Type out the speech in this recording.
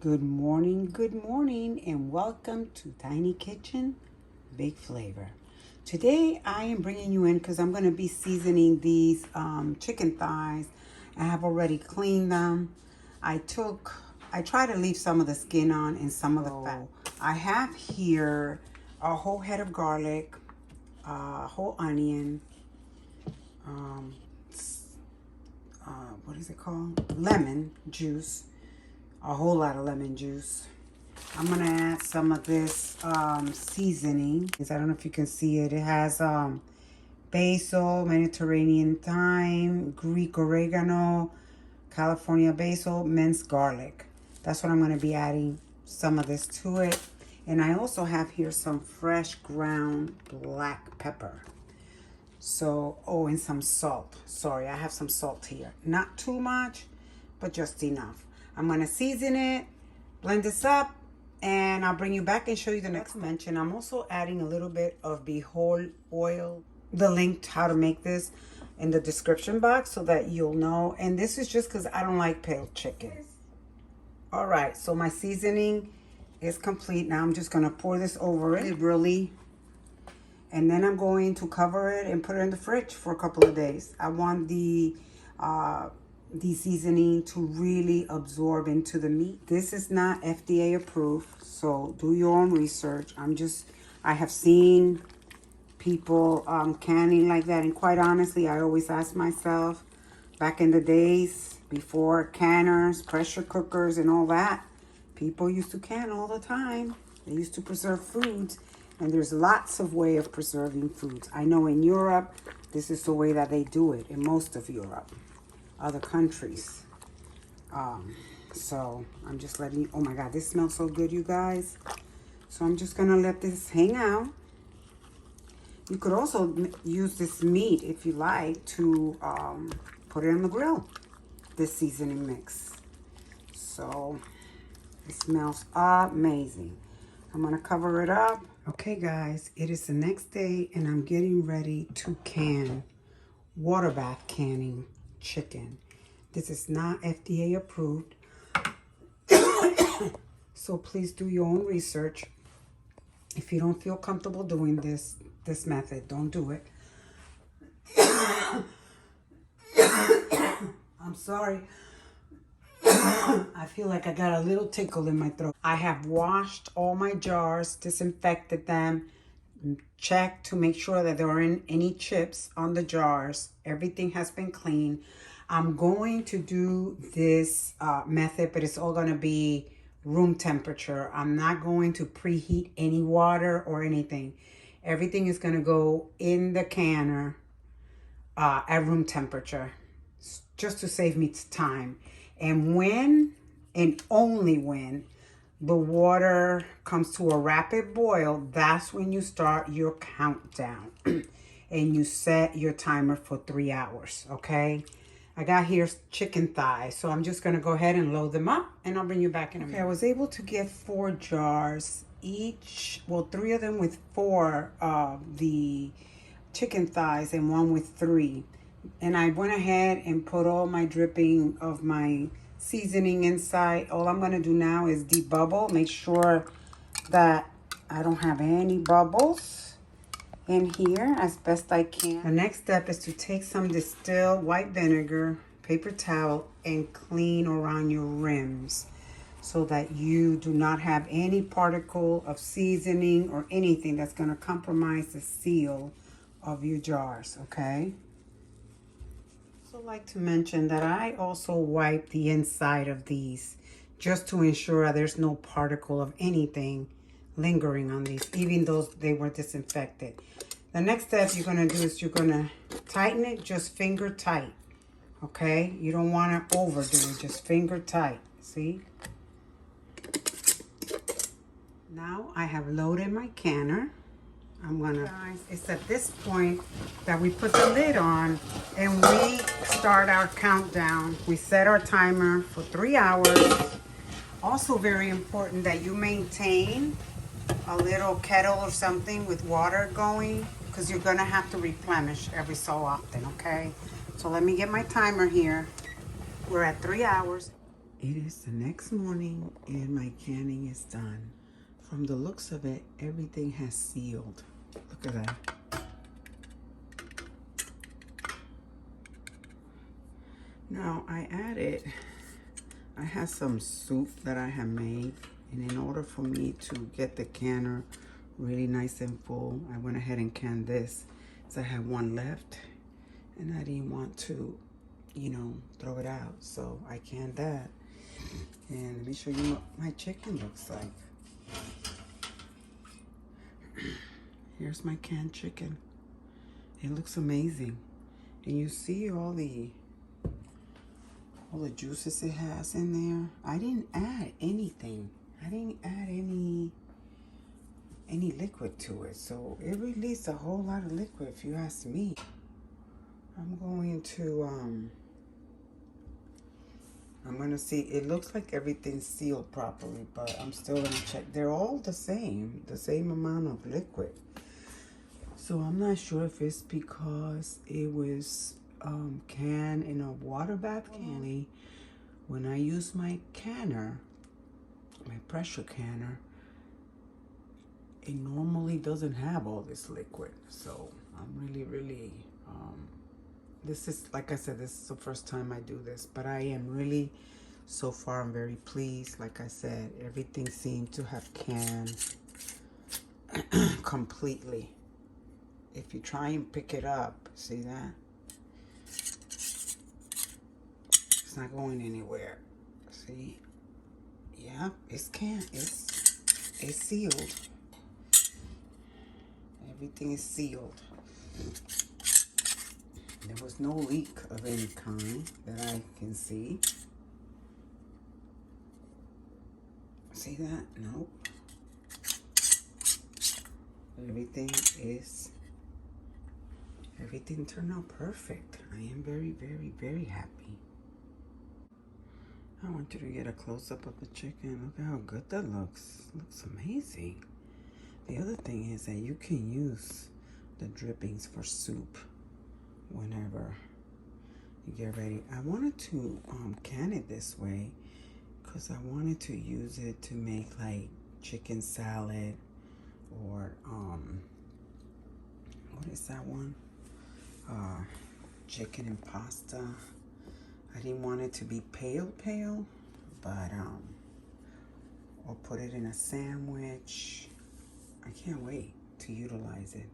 good morning, and welcome to Tiny Kitchen, Big Flavor. Today I am bringing you in because I'm going to be seasoning these chicken thighs. I have already cleaned them. I try to leave some of the skin on and some of the fat. I have here a whole head of garlic, a whole onion, um, what is it called? Lemon juice. A whole lot of lemon juice. I'm gonna add some of this seasoning. I don't know if you can see it. It has basil, Mediterranean thyme, Greek oregano, California basil, minced garlic. That's what I'm gonna be adding some of this to it. And I also have here some fresh ground black pepper. So, and some salt. Sorry, I have some salt here. Not too much, but just enough. I'm going to season it, blend this up, and I'll bring you back and show you the next mention. I'm also adding a little bit of bijol oil. The link to how to make this in the description box so that you'll know. And this is just because I don't like pale chicken. All right, so my seasoning is complete. Now I'm just going to pour this over it liberally. And then I'm going to cover it and put it in the fridge for a couple of days. I want the seasoning to really absorb into the meat. This is not FDA approved, so do your own research. I have seen people canning like that, and quite honestly, I always ask myself, back in the days before canners, pressure cookers, and all that, people used to can all the time. They used to preserve foods, and there's lots of way of preserving foods. I know in Europe, this is the way that they do it, in most of Europe, other countries. So I'm just letting you, oh my God, this smells so good, you guys. So I'm just gonna let this hang out. You could also use this meat, if you like, to put it on the grill, this seasoning mix. So it smells amazing. I'm gonna cover it up. Okay guys, it is the next day and I'm getting ready to can, water bath canning chicken. This is not FDA approved. So please do your own research. If you don't feel comfortable doing this method, don't do it. I'm sorry. I feel like I got a little tickle in my throat. I have washed all my jars, disinfected them, checked to make sure that there aren't any chips on the jars. Everything has been cleaned. I'm going to do this method, but it's all going to be room temperature. I'm not going to preheat any water or anything. Everything is going to go in the canner at room temperature, just to save me time. And when, and only when, the water comes to a rapid boil, that's when you start your countdown. And you set your timer for 3 hours, okay? I got here chicken thighs, so I'm just gonna go ahead and load them up, and I'll bring you back in a minute. Okay, I was able to get 4 jars each, well, 3 of them with 4 of the chicken thighs and 1 with 3. And I went ahead and put all my dripping of my seasoning inside. All I'm going to do now is debubble. Make sure that I don't have any bubbles in here as best I can. The next step is to take some distilled white vinegar, paper towel, and clean around your rims so that you do not have any particle of seasoning or anything that's going to compromise the seal of your jars, okay? Also like to mention that I also wipe the inside of these just to ensure there's no particle of anything lingering on these, even though they were disinfected. The next step you're going to do is you're going to tighten it just finger tight, okay? You don't want to overdo it, just finger tight, see? Now I have loaded my canner. Guys, it's at this point that we put the lid on and we start our countdown. We set our timer for 3 hours. Also very important that you maintain a little kettle or something with water going, because you're gonna have to replenish every so often, okay? So let me get my timer here. We're at 3 hours. It is the next morning and my canning is done. From the looks of it, everything has sealed. Look at that. Now I had some soup that I had made, and in order for me to get the canner really nice and full, I went ahead and canned this. So I had one left and I didn't want to, throw it out. So I canned that. And let me show you what my chicken looks like. Here's my canned chicken. It looks amazing. And you see all the juices it has in there. I didn't add anything. I didn't add any liquid to it. So it released a whole lot of liquid if you ask me. I'm going to see. It looks like everything's sealed properly, but I'm still gonna check. They're all the same amount of liquid. So I'm not sure if it's because it was canned in a water bath canning. When I use my canner, my pressure canner, it normally doesn't have all this liquid. So I'm really, this is, like I said, this is the first time I do this, but I am really, so far I'm very pleased. Like I said, everything seemed to have canned completely. If you try and pick it up, see that? It's not going anywhere. See? Yeah, it's canned. It's sealed. Everything is sealed. There was no leak of any kind that I can see. See that? Nope. Everything turned out perfect. I am very, very, very happy. I want you to get a close-up of the chicken. Look at how good that looks. Looks amazing. The other thing is that you can use the drippings for soup whenever you get ready. I wanted to can it this way because I wanted to use it to make like chicken salad or what is that one? Chicken and pasta. I didn't want it to be pale, but or put it in a sandwich. I can't wait to utilize it.